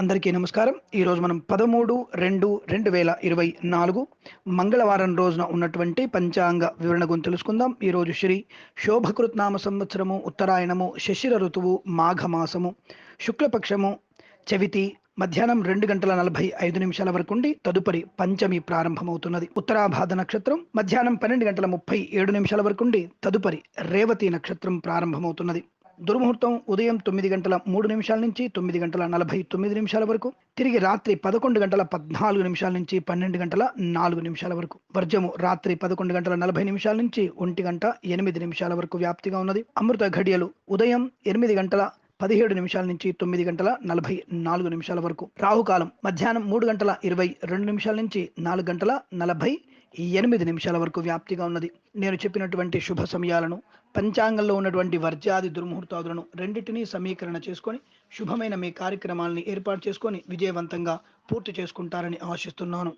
అందరికీ నమస్కారం. ఈరోజు మనం 13/2/2024 మంగళవారం రోజున ఉన్నటువంటి పంచాంగ వివరణ గురించి తెలుసుకుందాం. ఈరోజు శ్రీ శోభకృత్నామ సంవత్సరము, ఉత్తరాయణము, శశిర ఋతువు, మాఘమాసము, శుక్లపక్షము, చవితి మధ్యాహ్నం 2:45 వరకు ఉండి తదుపరి పంచమి ప్రారంభమవుతున్నది. ఉత్తరాభాద నక్షత్రం మధ్యాహ్నం 12:37 వరకు ఉండి తదుపరి రేవతి నక్షత్రం ప్రారంభమవుతున్నది. దుర్ముహూర్తం ఉదయం 9:03 నుంచి 9:49 వరకు, తిరిగి రాత్రి 11:14 నుంచి 12:04 వరకు. వర్జము రాత్రి 11:40 నుంచి 1:08 వరకు వ్యాప్తిగా ఉన్నది. అమృత ఘడియలు ఉదయం 8:17 నుంచి 9:44 వరకు. రాహుకాలం మధ్యాహ్నం 3:22 నుంచి 4:48 వరకు వ్యాప్తిగా ఉన్నది. నేను చెప్పినటువంటి శుభ సమయాలను, పంచాంగంలో ఉన్నటువంటి వర్జాది దుర్ముహూర్తాదులను రెండింటినీ సమీకరణ చేసుకొని శుభమైన మీ కార్యక్రమాలని ఏర్పాటు చేసుకొని విజయవంతంగా పూర్తి చేసుకుంటారని ఆశిస్తున్నాను.